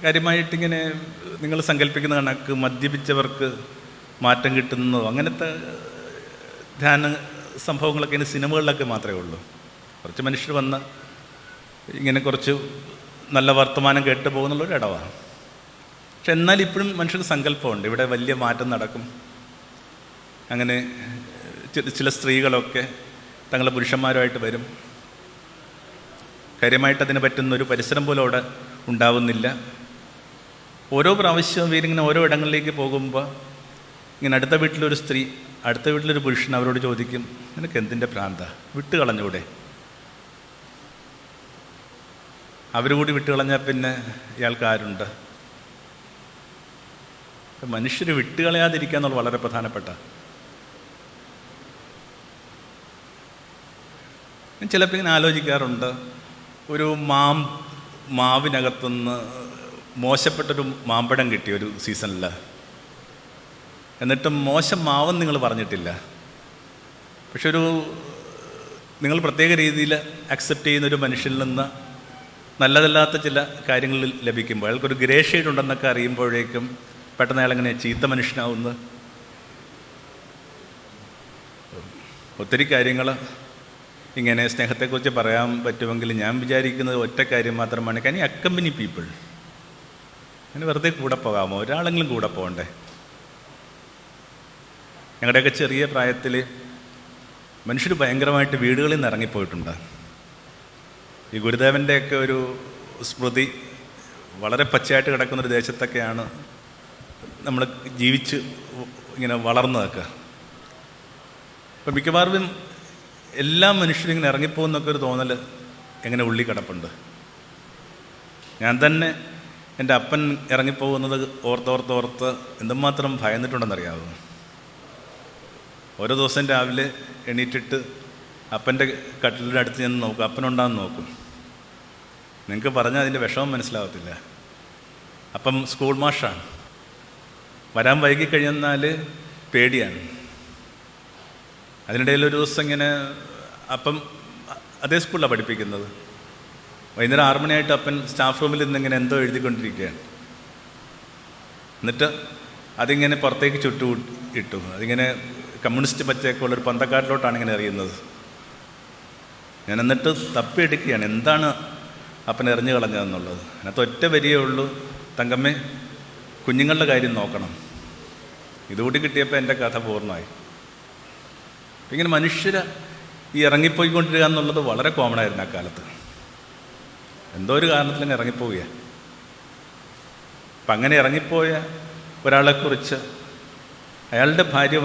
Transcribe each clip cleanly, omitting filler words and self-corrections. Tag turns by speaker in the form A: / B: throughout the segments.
A: കാര്യമായിട്ടിങ്ങനെ നിങ്ങൾ സങ്കല്പിക്കുന്ന കണക്ക് മദ്യപിച്ചവർക്ക് മാറ്റം കിട്ടുന്നതോ അങ്ങനത്തെ ധ്യാന സംഭവങ്ങളൊക്കെ ഇനി സിനിമകളിലൊക്കെ മാത്രമേ ഉള്ളൂ. കുറച്ച് മനുഷ്യർ വന്ന് ഇങ്ങനെ കുറച്ച് നല്ല വർത്തമാനം കേട്ട് പോകുന്നുള്ളൊരു ഇടവാണ്. പക്ഷെ എന്നാൽ ഇപ്പോഴും മനുഷ്യർക്ക് സങ്കല്പമുണ്ട് ഇവിടെ വലിയ മാറ്റം നടക്കും. അങ്ങനെ ചില സ്ത്രീകളൊക്കെ തങ്ങളുടെ പുരുഷന്മാരുമായിട്ട് വരും. കാര്യമായിട്ട് അതിന് പറ്റുന്നൊരു പരിസരം പോലും അവിടെ ഉണ്ടാവുന്നില്ല. ഓരോ പ്രാവശ്യവും ഇവരിങ്ങനെ ഓരോ ഇടങ്ങളിലേക്ക് പോകുമ്പോൾ ഇങ്ങനെ അടുത്ത വീട്ടിലൊരു സ്ത്രീ അടുത്ത വീട്ടിലൊരു പുരുഷൻ അവരോട് ചോദിക്കും, നിനക്ക് എന്തിൻ്റെ ഭ്രാന്ത, വിട്ട് കളഞ്ഞൂടെ? അവരുകൂടി വിട്ട് കളഞ്ഞാൽ പിന്നെ ഇയാൾക്ക് ആരുണ്ട്? മനുഷ്യർ വിട്ടുകളയാതിരിക്കുക എന്നുള്ളത് വളരെ പ്രധാനപ്പെട്ട. ഞാൻ ചിലപ്പോൾ ഇങ്ങനെ ആലോചിക്കാറുണ്ട്, ഒരു മാവിനകത്തുനിന്ന് മോശപ്പെട്ടൊരു മാമ്പഴം കിട്ടിയ ഒരു സീസണിൽ, എന്നിട്ട് മോശം മാവെന്ന് നിങ്ങൾ പറഞ്ഞിട്ടില്ല. പക്ഷെ നിങ്ങൾ പ്രത്യേക രീതിയിൽ അക്സെപ്റ്റ് ചെയ്യുന്നൊരു മനുഷ്യനിൽ നിന്ന് നല്ലതല്ലാത്ത ചില കാര്യങ്ങൾ ലഭിക്കുമ്പോൾ അയാൾക്കൊരു ഗ്രേ ഷെയ്ഡ് ഉണ്ടെന്നൊക്കെ അറിയുമ്പോഴേക്കും പെട്ടെന്ന് അയാളെങ്ങനെ ചീത്ത മനുഷ്യനാവുന്നത്. ഒത്തിരി കാര്യങ്ങൾ ഇങ്ങനെ സ്നേഹത്തെക്കുറിച്ച് പറയാൻ പറ്റുമെങ്കിൽ ഞാൻ വിചാരിക്കുന്നത് ഒറ്റ കാര്യം മാത്രമാണ്, കാര്യം അക്കമ്പനി പീപ്പിൾ. അങ്ങനെ വെറുതെ കൂടെ പോകാമോ? ഒരാളെങ്കിലും കൂടെ പോകണ്ടേ? ഞങ്ങളുടെയൊക്കെ ചെറിയ പ്രായത്തിൽ മനുഷ്യർ ഭയങ്കരമായിട്ട് വീടുകളിൽ നിന്ന് ഇറങ്ങിപ്പോയിട്ടുണ്ട്. ഈ ഗുരുദേവൻ്റെയൊക്കെ ഒരു സ്മൃതി വളരെ പച്ചയായിട്ട് കിടക്കുന്നൊരു ദേശത്തൊക്കെയാണ് നമ്മൾ ജീവിച്ച് ഇങ്ങനെ വളർന്നതൊക്കെ. അപ്പം മിക്കവാറും എല്ലാ മനുഷ്യരും ഇങ്ങനെ ഇറങ്ങിപ്പോകുന്നൊക്കെ ഒരു തോന്നൽ എങ്ങനെ ഉള്ളി കിടപ്പുണ്ട്. ഞാൻ തന്നെ എൻ്റെ അപ്പൻ ഇറങ്ങിപ്പോകുന്നത് ഓർത്തോർത്തോർത്ത് എന്തുമാത്രം ഭയന്നിട്ടുണ്ടെന്നറിയാമോ? ഓരോ ദിവസം രാവിലെ എണീറ്റിട്ട് അപ്പൻ്റെ കട്ടിലിൻ്റെ അടുത്ത് ചെന്ന് നോക്കും, അപ്പനുണ്ടാകുന്ന നോക്കും. നിങ്ങൾക്ക് പറഞ്ഞാൽ അതിൻ്റെ വിഷമം മനസ്സിലാവത്തില്ല. അപ്പം സ്കൂൾ മാഷാണ്, വരാൻ വൈകിക്കഴിഞ്ഞാൽ പേടിയാണ്. അതിനിടയിൽ ഒരു ദിവസം ഇങ്ങനെ അപ്പം അതേ സ്കൂളിലാണ് പഠിപ്പിക്കുന്നത്. വൈകുന്നേരം 6 മണിയായിട്ട് അപ്പൻ സ്റ്റാഫ് റൂമിൽ നിന്നിങ്ങനെ എന്തോ എഴുതിക്കൊണ്ടിരിക്കുകയാണ്. എന്നിട്ട് അതിങ്ങനെ പുറത്തേക്ക് ചുട്ടു ഇട്ടു. അതിങ്ങനെ കമ്മ്യൂണിസ്റ്റ് പച്ചയൊക്കെ ഉള്ളൊരു പന്തക്കാട്ടിലോട്ടാണ് ഇങ്ങനെ എറിയുന്നത്. ഞാൻ എന്നിട്ട് തപ്പിയെടുക്കുകയാണ് എന്താണ് അപ്പൻ എറിഞ്ഞു കളഞ്ഞതെന്നുള്ളത്. അതിനകത്ത് ഒറ്റ വരിയേ ഉള്ളൂ, തങ്കമ്മേ കുഞ്ഞുങ്ങളുടെ കാര്യം നോക്കണം. ഇതുകൂടി കിട്ടിയപ്പോൾ എൻ്റെ കഥ പൂർണ്ണമായി. ഇങ്ങനെ മനുഷ്യർ ഈ ഇറങ്ങിപ്പോയിക്കൊണ്ടിരിക്കുക എന്നുള്ളത് വളരെ കോമൺ ആയിരുന്നു ആ കാലത്ത്. എന്തോ ഒരു കാരണത്തിലങ്ങ് ഇറങ്ങിപ്പോവുക. അപ്പം അങ്ങനെ ഇറങ്ങിപ്പോയ ഒരാളെക്കുറിച്ച് അയാളുടെ ഭാര്യ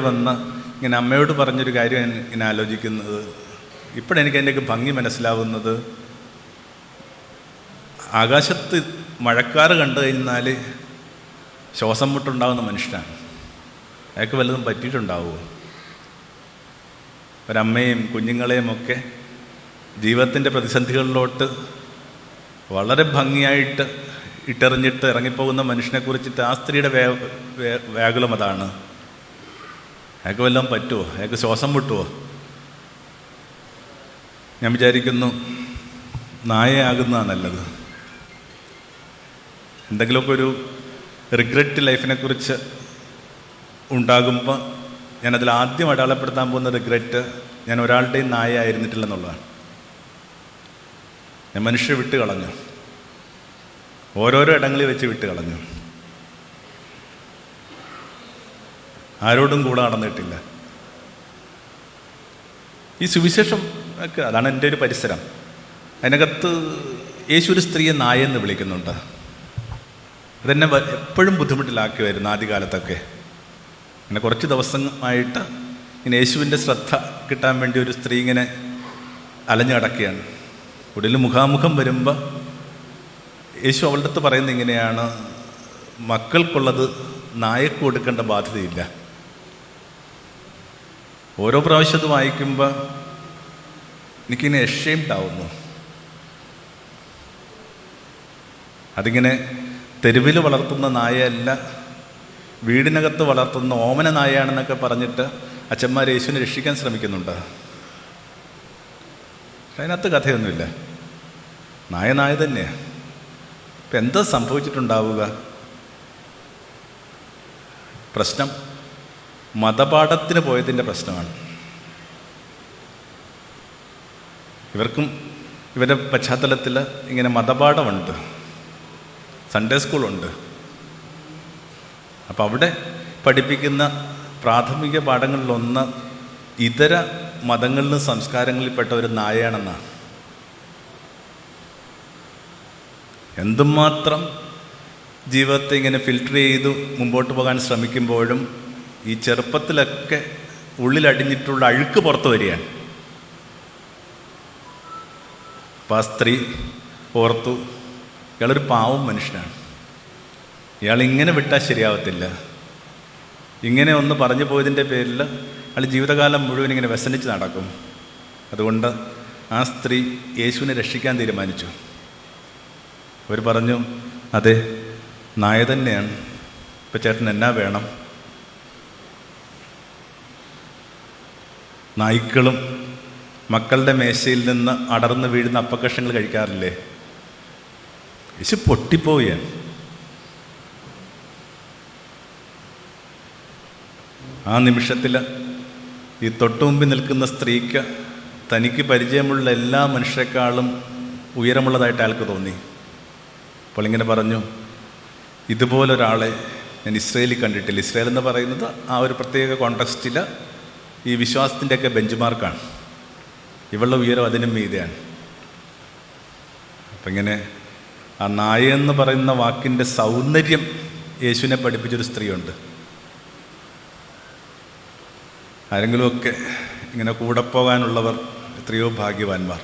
A: വന്ന് ഇങ്ങനെ അമ്മയോട് പറഞ്ഞൊരു കാര്യം ഇങ്ങനെ ആലോചിക്കുന്നത്. ഇപ്പോഴെനിക്ക് അതിൻ്റെയൊക്കെ ഭംഗി മനസ്സിലാവുന്നത്, ആകാശത്ത് മഴക്കാറ് കണ്ടു കഴിഞ്ഞാൽ ശ്വാസം മുട്ടുണ്ടാകുന്ന മനുഷ്യനാണ്. അയാൾക്ക് വല്ലതും പറ്റിയിട്ടുണ്ടാവുമോ? ഒരമ്മയും കുഞ്ഞുങ്ങളെയും ഒക്കെ ജീവിതത്തിൻ്റെ പ്രതിസന്ധികളിലോട്ട് വളരെ ഭംഗിയായിട്ട് ഇട്ടെറിഞ്ഞിട്ട് ഇറങ്ങിപ്പോകുന്ന മനുഷ്യനെക്കുറിച്ചിട്ട് ആ സ്ത്രീയുടെ വ്യാകുലം അതാണ്. അയാൾക്ക് വല്ലതും പറ്റുമോ? അയാൾക്ക് ശ്വാസം മുട്ടുമോ? ഞാൻ വിചാരിക്കുന്നു നായയാകുന്നതാണ് നല്ലത്. എന്തെങ്കിലുമൊക്കെ ഒരു റിഗ്രറ്റ് ലൈഫിനെക്കുറിച്ച് ഉണ്ടാകുമ്പോൾ ഞാനതിൽ ആദ്യം അടയാളപ്പെടുത്താൻ പോകുന്ന റിഗ്രറ്റ്, ഞാൻ ഒരാളുടെയും നായ ആയിരുന്നിട്ടില്ലെന്നുള്ളതാണ്. ഞാൻ മനുഷ്യരെ വിട്ട് കളഞ്ഞു, ഓരോരോ ഇടങ്ങളിൽ വെച്ച് വിട്ട് കളഞ്ഞു. ആരോടും കൂടെ നടന്നിട്ടില്ല. ഈ സുവിശേഷം ഒക്കെ അതാണ് എൻ്റെ ഒരു പരിസരം. അതിനകത്ത് യേശു ഒരു സ്ത്രീയെ നായെന്ന് വിളിക്കുന്നുണ്ട്. അതെന്നെ എപ്പോഴും ബുദ്ധിമുട്ടിലാക്കി വരുന്നു ആദ്യകാലത്തൊക്കെ. അങ്ങനെ കുറച്ച് ദിവസമായിട്ട് ഇങ്ങനെ യേശുവിൻ്റെ ശ്രദ്ധ കിട്ടാൻ വേണ്ടി ഒരു സ്ത്രീ ഇങ്ങനെ അലഞ്ഞു കിടക്കുകയാണ്. ഉടലിൽ മുഖാമുഖം വരുമ്പോൾ യേശു അവളുടെ അടുത്ത് പറയുന്നത് ഇങ്ങനെയാണ്, മക്കൾക്കുള്ളത് നായക്ക് കൊടുക്കേണ്ട ബാധ്യതയില്ല. ഓരോ പ്രാവശ്യം അത് വായിക്കുമ്പോൾ എനിക്കിങ്ങനെ എഷെയിംഡ് ആവുന്നു. അതിങ്ങനെ തെരുവിൽ വളർത്തുന്ന നായയല്ല, വീടിനകത്ത് വളർത്തുന്ന ഓമന നായയാണെന്നൊക്കെ പറഞ്ഞിട്ട് അച്ഛന്മാർ യേശുവിനെ രക്ഷിക്കാൻ ശ്രമിക്കുന്നുണ്ട്. അതിനകത്ത് കഥയൊന്നുമില്ല. നായ തന്നെയാണ്. ഇപ്പം എന്താ സംഭവിച്ചിട്ടുണ്ടാവുക? പ്രശ്നം മതപാഠത്തിന് പോയതിൻ്റെ പ്രശ്നമാണ്. ഇവർക്കും ഇവരുടെ പശ്ചാത്തലത്തിൽ ഇങ്ങനെ മതപാഠമുണ്ട്, സൺഡേ സ്കൂളുണ്ട്. അപ്പം അവിടെ പഠിപ്പിക്കുന്ന പ്രാഥമിക പാഠങ്ങളിലൊന്ന് ഇതര മതങ്ങളിലും സംസ്കാരങ്ങളിൽപ്പെട്ട ഒരു നായയാണെന്നാണ്. എന്തുമാത്രം ജീവിതത്തെ ഇങ്ങനെ ഫിൽട്ടർ ചെയ്തു മുമ്പോട്ട് പോകാൻ ശ്രമിക്കുമ്പോഴും ഈ ചെറുപ്പത്തിലൊക്കെ ഉള്ളിലടിഞ്ഞിട്ടുള്ള അഴുക്ക് പുറത്തു വരികയാണ്. അപ്പം ആ സ്ത്രീ ഓർത്തു, ഇയാളൊരു പാവം മനുഷ്യനാണ്, ഇയാളിങ്ങനെ വിട്ടാൽ ശരിയാവത്തില്ല. ഇങ്ങനെ ഒന്ന് പറഞ്ഞു പോയതിൻ്റെ പേരിൽ അയാൾ ജീവിതകാലം മുഴുവൻ ഇങ്ങനെ വ്യസനിച്ച് നടക്കും. അതുകൊണ്ട് ആ സ്ത്രീ യേശുവിനെ രക്ഷിക്കാൻ തീരുമാനിച്ചു. അവർ പറഞ്ഞു, അതെ, നായ തന്നെയാണ്, ഇപ്പം ചേട്ടൻ എന്നാ വേണം? നായ്ക്കളും മക്കളുടെ മേശയിൽ നിന്ന് അടർന്ന് വീഴുന്ന അപ്പക്കഷങ്ങൾ കഴിക്കാറില്ലേ? യേശു പൊട്ടിപ്പോവുകയാണ്. ആ നിമിഷത്തിൽ ഈ തൊട്ടുമുമ്പിൽ നിൽക്കുന്ന സ്ത്രീക്ക് തനിക്ക് പരിചയമുള്ള എല്ലാ മനുഷ്യരെക്കാളും ഉയരമുള്ളതായിട്ട് അയാൾക്ക് തോന്നി. അപ്പോൾ ഇങ്ങനെ പറഞ്ഞു, ഇതുപോലൊരാളെ ഞാൻ ഇസ്രയേലിൽ കണ്ടിട്ടില്ല. ഇസ്രയേൽ എന്ന് പറയുന്നത് ആ ഒരു പ്രത്യേക കോണ്ടെക്സ്റ്റിൽ ഈ വിശ്വാസത്തിൻ്റെയൊക്കെ ബെഞ്ച് മാർക്കാണ്. ഇവളുടെ ഉയരം അതിനും മീതെയാണ്. അപ്പം ഇങ്ങനെ ആ നായ എന്ന് പറയുന്ന വാക്കിൻ്റെ സൗന്ദര്യം യേശുവിനെ പഠിപ്പിച്ചൊരു സ്ത്രീയുണ്ട്. ആരെങ്കിലുമൊക്കെ ഇങ്ങനെ കൂടെ പോകാനുള്ളവർ എത്രയോ ഭാഗ്യവാന്മാർ.